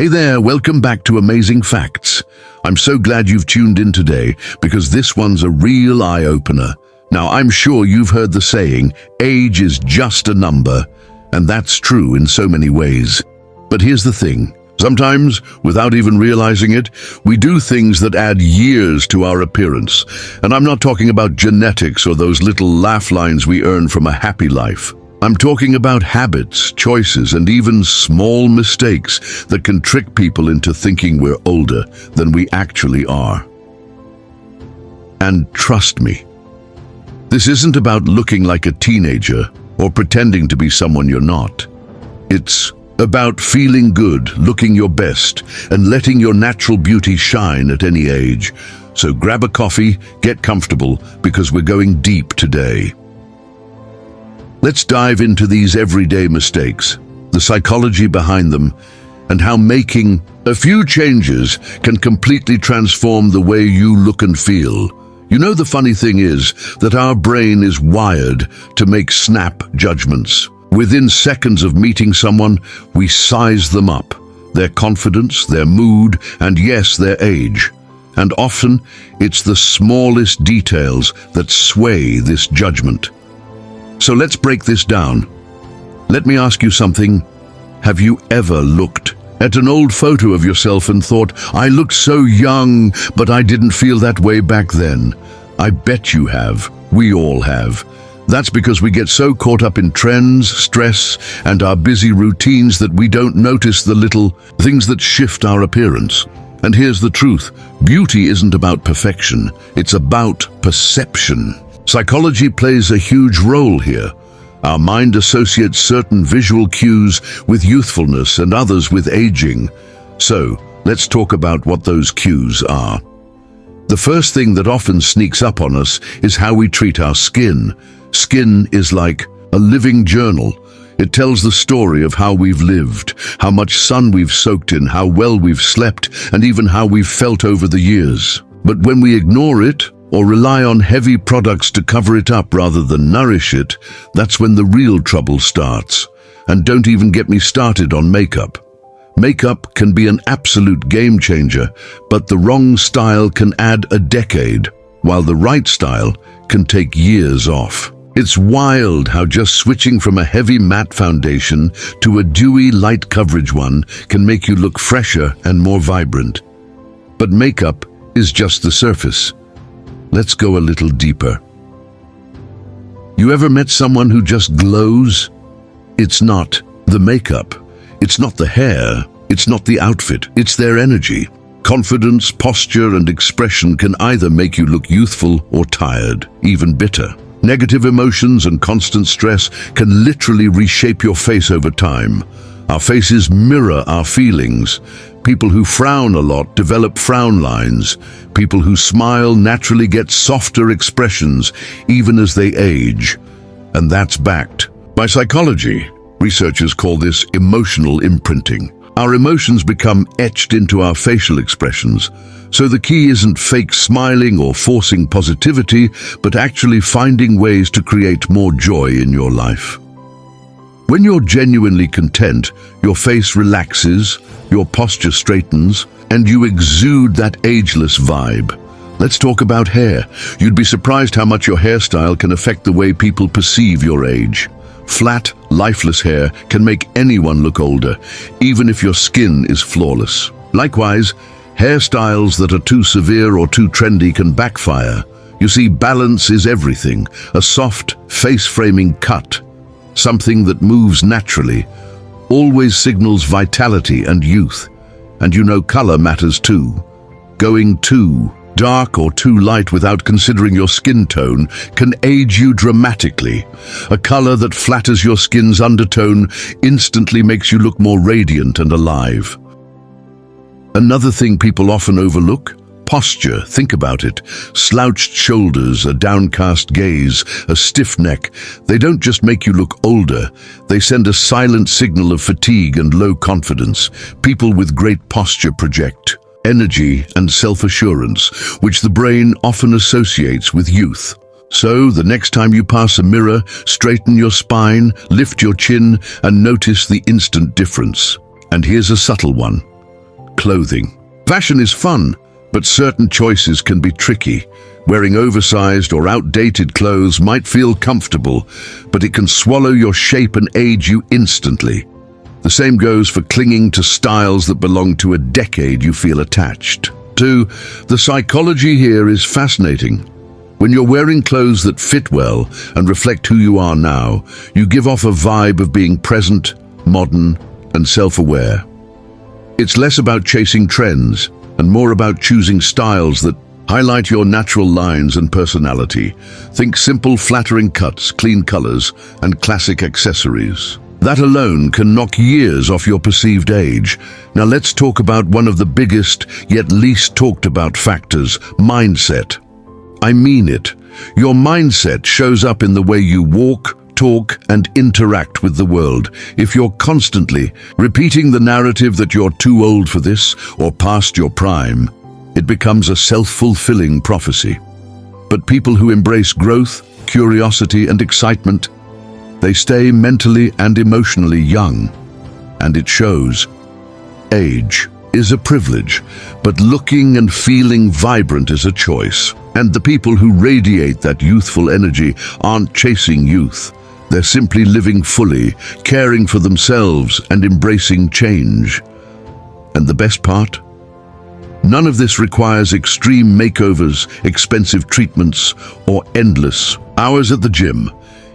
Hey there, welcome back to Amazing Facts. I'm so glad you've tuned in today because this one's a real eye-opener. Now, I'm sure you've heard the saying, age is just a number, and that's true in so many ways. But here's the thing. Sometimes, without even realizing it, we do things that add years to our appearance. And I'm not talking about genetics or those little laugh lines we earn from a happy life. I'm talking about habits, choices, and even small mistakes that can trick people into thinking we're older than we actually are. And trust me, this isn't about looking like a teenager or pretending to be someone you're not. It's about feeling good, looking your best, and letting your natural beauty shine at any age. So grab a coffee, get comfortable, because we're going deep today. Let's dive into these everyday mistakes, the psychology behind them, and how making a few changes can completely transform the way you look and feel. You know, the funny thing is that our brain is wired to make snap judgments. Within seconds of meeting someone, we size them up, their confidence, their mood, and yes, their age. And often, it's the smallest details that sway this judgment. So let's break this down. Let me ask you something. Have you ever looked at an old photo of yourself and thought, I looked so young, but I didn't feel that way back then? I bet you have. We all have. That's because we get so caught up in trends, stress, and our busy routines that we don't notice the little things that shift our appearance. And here's the truth. Beauty isn't about perfection. It's about perception. Psychology plays a huge role here. Our mind associates certain visual cues with youthfulness and others with aging. So, let's talk about what those cues are. The first thing that often sneaks up on us is how we treat our skin. Skin is like a living journal. It tells the story of how we've lived, how much sun we've soaked in, how well we've slept, and even how we've felt over the years. But when we ignore it, or rely on heavy products to cover it up rather than nourish it, that's when the real trouble starts. And don't even get me started on makeup. Makeup can be an absolute game changer, but the wrong style can add a decade, while the right style can take years off. It's wild how just switching from a heavy matte foundation to a dewy light coverage one can make you look fresher and more vibrant. But makeup is just the surface. Let's go a little deeper. You ever met someone who just glows? It's not the makeup. It's not the hair. It's not the outfit. It's their energy. Confidence, posture, and expression can either make you look youthful or tired, even bitter. Negative emotions and constant stress can literally reshape your face over time. Our faces mirror our feelings. People who frown a lot develop frown lines. People who smile naturally get softer expressions, even as they age. And that's backed by psychology. Researchers call this emotional imprinting. Our emotions become etched into our facial expressions. So the key isn't fake smiling or forcing positivity, but actually finding ways to create more joy in your life. When you're genuinely content, your face relaxes, your posture straightens, and you exude that ageless vibe. Let's talk about hair. You'd be surprised how much your hairstyle can affect the way people perceive your age. Flat, lifeless hair can make anyone look older, even if your skin is flawless. Likewise, hairstyles that are too severe or too trendy can backfire. You see, balance is everything. A soft, face-framing cut, something that moves naturally, always signals vitality and youth. And you know, color matters too. Going too dark or too light without considering your skin tone can age you dramatically. A color that flatters your skin's undertone instantly makes you look more radiant and alive. Another thing people often overlook: posture. Think about it. Slouched shoulders, a downcast gaze, a stiff neck. They don't just make you look older, they send a silent signal of fatigue and low confidence. People with great posture project energy and self-assurance, which the brain often associates with youth. So, the next time you pass a mirror, straighten your spine, lift your chin, and notice the instant difference. And here's a subtle one. clothing. Fashion is fun, but certain choices can be tricky. Wearing oversized or outdated clothes might feel comfortable, but it can swallow your shape and age you instantly. The same goes for clinging to styles that belong to a decade you feel attached to. The psychology here is fascinating. When you're wearing clothes that fit well and reflect who you are now, you give off a vibe of being present, modern, and self-aware. It's less about chasing trends and more about choosing styles that highlight your natural lines and personality. Think simple, flattering cuts, clean colors, and classic accessories. That alone can knock years off your perceived age. Now let's talk about one of the biggest yet least talked about factors: mindset. I mean it. Your mindset shows up in the way you walk, talk, and interact with the world. If you're constantly repeating the narrative that you're too old for this or past your prime, it becomes a self-fulfilling prophecy. But people who embrace growth, curiosity, and excitement, they stay mentally and emotionally young, and it shows. Age is a privilege, but looking and feeling vibrant is a choice. And the people who radiate that youthful energy aren't chasing youth. They're simply living fully, caring for themselves and embracing change. And the best part? None of this requires extreme makeovers, expensive treatments, or endless hours at the gym.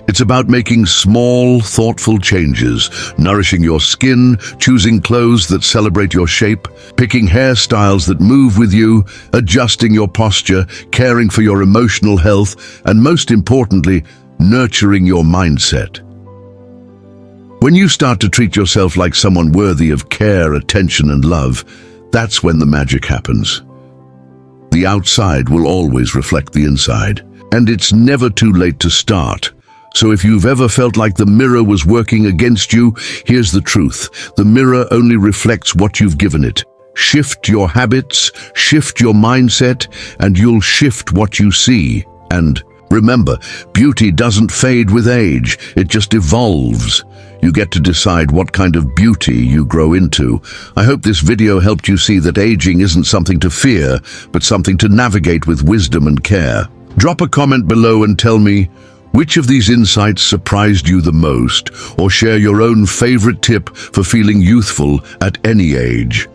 It's about making small, thoughtful changes, nourishing your skin, choosing clothes that celebrate your shape, picking hairstyles that move with you, adjusting your posture, caring for your emotional health, and most importantly, nurturing your mindset. When you start to treat yourself like someone worthy of care, attention, and love, that's when the magic happens. The outside will always reflect the inside, and it's never too late to start. So if you've ever felt like the mirror was working against you, here's the truth. The mirror only reflects what you've given it. Shift your habits, shift your mindset, and you'll shift what you see. And remember, beauty doesn't fade with age, it just evolves. You get to decide what kind of beauty you grow into. I hope this video helped you see that aging isn't something to fear, but something to navigate with wisdom and care. Drop a comment below and tell me, which of these insights surprised you the most, or share your own favorite tip for feeling youthful at any age.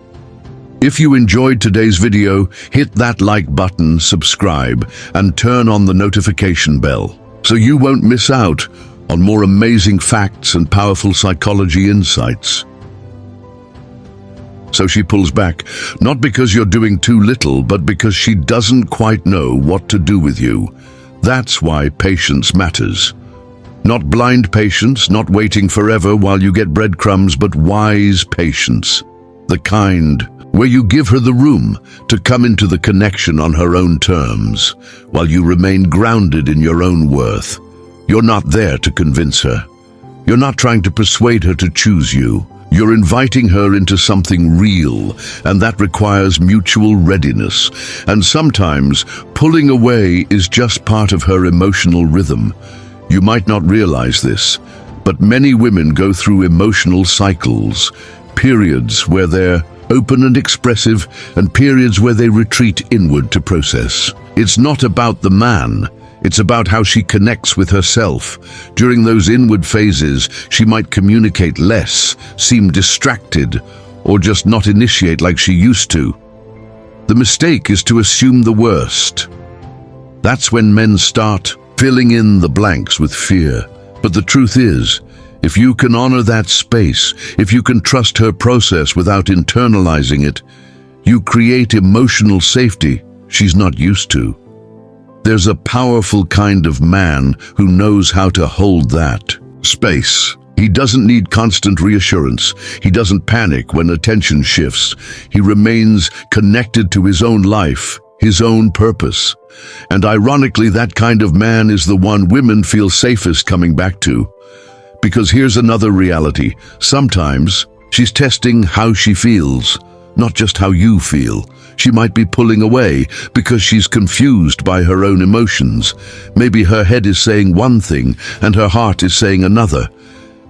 If you enjoyed today's video, hit that like button, subscribe, and turn on the notification bell so you won't miss out on more amazing facts and powerful psychology insights. So she pulls back, not because you're doing too little, but because she doesn't quite know what to do with you. That's why patience matters. Not blind patience, not waiting forever while you get breadcrumbs, but wise patience. The kind where you give her the room to come into the connection on her own terms, while you remain grounded in your own worth. You're not there to convince her. You're not trying to persuade her to choose you. You're inviting her into something real, and that requires mutual readiness. And sometimes, pulling away is just part of her emotional rhythm. You might not realize this, but many women go through emotional cycles, periods where they're open and expressive, and periods where they retreat inward to process. It's not about the man. It's about how she connects with herself. During those inward phases, she might communicate less, seem distracted, or just not initiate like she used to. The mistake is to assume the worst. That's when men start filling in the blanks with fear. But the truth is, if you can honor that space, if you can trust her process without internalizing it, you create emotional safety she's not used to. There's a powerful kind of man who knows how to hold that space. He doesn't need constant reassurance. He doesn't panic when attention shifts. He remains connected to his own life, his own purpose. And ironically, that kind of man is the one women feel safest coming back to. Because here's another reality. Sometimes she's testing how she feels, not just how you feel. She might be pulling away because she's confused by her own emotions. Maybe her head is saying one thing and her heart is saying another.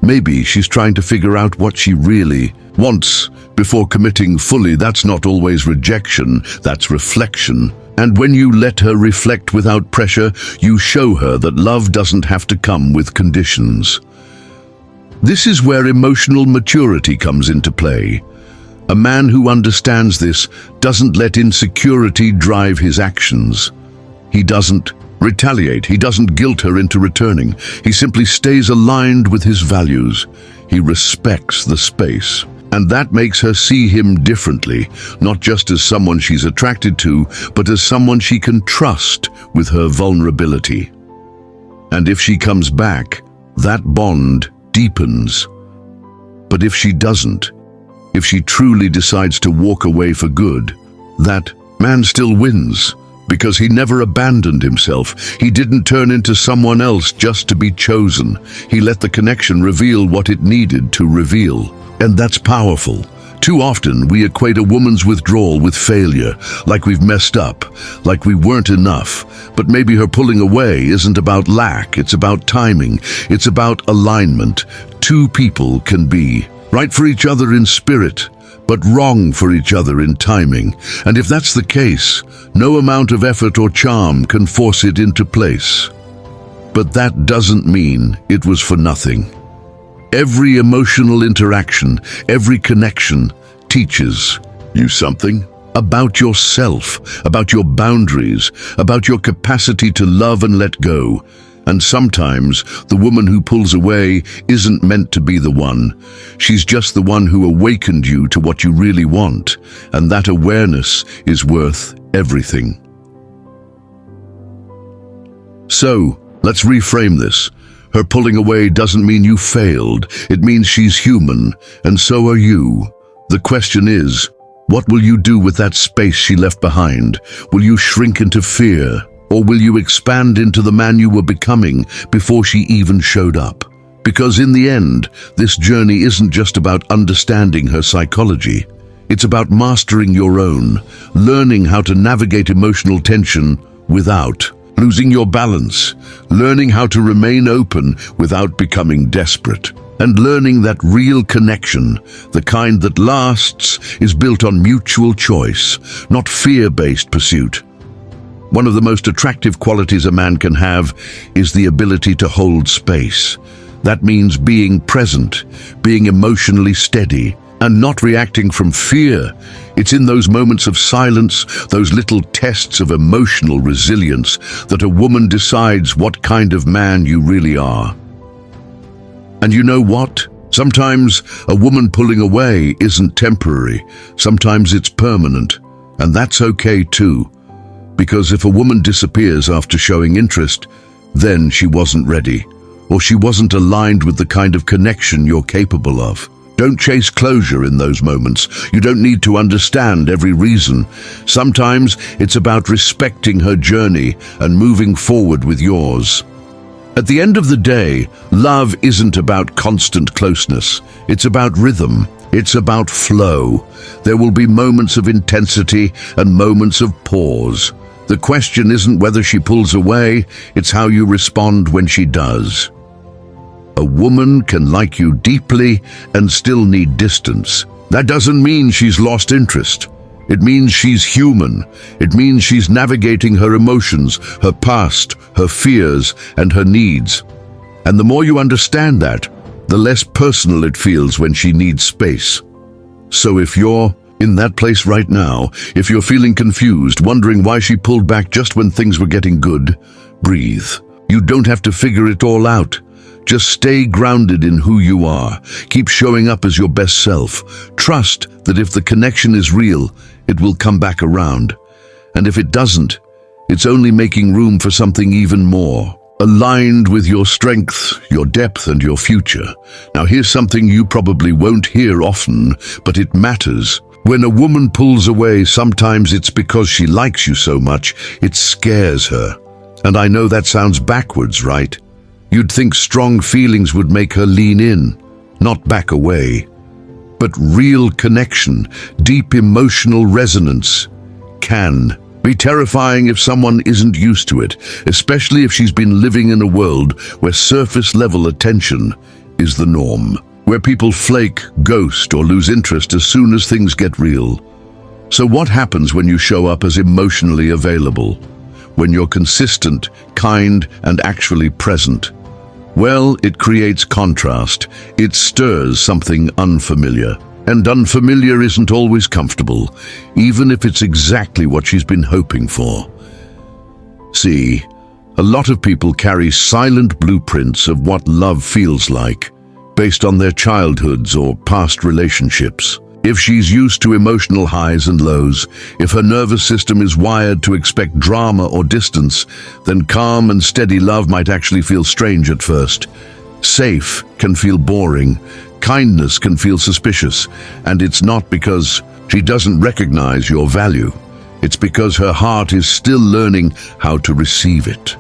Maybe she's trying to figure out what she really Once, before committing fully, that's not always rejection, that's reflection. And when you let her reflect without pressure, you show her that love doesn't have to come with conditions. This is where emotional maturity comes into play. A man who understands this doesn't let insecurity drive his actions. He doesn't retaliate, he doesn't guilt her into returning. He simply stays aligned with his values. He respects the space. And that makes her see him differently, not just as someone she's attracted to, but as someone she can trust with her vulnerability. And if she comes back, that bond deepens. But if she doesn't, if she truly decides to walk away for good, that man still wins, because he never abandoned himself. He didn't turn into someone else just to be chosen. He let the connection reveal what it needed to reveal. And that's powerful. Too often, we equate a woman's withdrawal with failure, like we've messed up, like we weren't enough. But maybe her pulling away isn't about lack, it's about timing, it's about alignment. Two people can be right for each other in spirit, but wrong for each other in timing. And if that's the case, no amount of effort or charm can force it into place. But that doesn't mean it was for nothing. Every emotional interaction, every connection teaches you something about yourself, about your boundaries, about your capacity to love and let go. And sometimes the woman who pulls away isn't meant to be the one. She's just the one who awakened you to what you really want, and that awareness is worth everything. So, let's reframe this. Her pulling away doesn't mean you failed. It means she's human, and so are you. The question is, what will you do with that space she left behind? Will you shrink into fear, or will you expand into the man you were becoming before she even showed up? Because in the end, this journey isn't just about understanding her psychology. It's about mastering your own, learning how to navigate emotional tension without losing your balance, learning how to remain open without becoming desperate, and learning that real connection, the kind that lasts, is built on mutual choice, not fear-based pursuit. One of the most attractive qualities a man can have is the ability to hold space. That means being present, being emotionally steady, and not reacting from fear. It's in those moments of silence, those little tests of emotional resilience, that a woman decides what kind of man you really are. And you know what? Sometimes a woman pulling away isn't temporary. Sometimes it's permanent. And that's okay too. Because if a woman disappears after showing interest, then she wasn't ready, or she wasn't aligned with the kind of connection you're capable of. Don't chase closure in those moments. You don't need to understand every reason. Sometimes it's about respecting her journey and moving forward with yours. At the end of the day, love isn't about constant closeness. It's about rhythm. It's about flow. There will be moments of intensity and moments of pause. The question isn't whether she pulls away, it's how you respond when she does. A woman can like you deeply and still need distance. That doesn't mean she's lost interest. It means she's human. It means she's navigating her emotions, her past, her fears, and her needs. And the more you understand that, the less personal it feels when she needs space. So if you're in that place right now, if you're feeling confused, wondering why she pulled back just when things were getting good, breathe. You don't have to figure it all out. Just stay grounded in who you are. Keep showing up as your best self. Trust that if the connection is real, it will come back around. And if it doesn't, it's only making room for something even more, aligned with your strengths, your depth, and your future. Now here's something you probably won't hear often, but it matters. When a woman pulls away, sometimes it's because she likes you so much, it scares her. And I know that sounds backwards, right? You'd think strong feelings would make her lean in, not back away. But real connection, deep emotional resonance, can be terrifying if someone isn't used to it, especially if she's been living in a world where surface-level attention is the norm. where people flake, ghost, or lose interest as soon as things get real. So what happens when you show up as emotionally available? When you're consistent, kind, and actually present? Well, it creates contrast. It stirs something unfamiliar. And unfamiliar isn't always comfortable, even if it's exactly what she's been hoping for. See, a lot of people carry silent blueprints of what love feels like, based on their childhoods or past relationships. If she's used to emotional highs and lows, if her nervous system is wired to expect drama or distance, then calm and steady love might actually feel strange at first. Safe can feel boring, kindness can feel suspicious, and it's not because she doesn't recognize your value. It's because her heart is still learning how to receive it.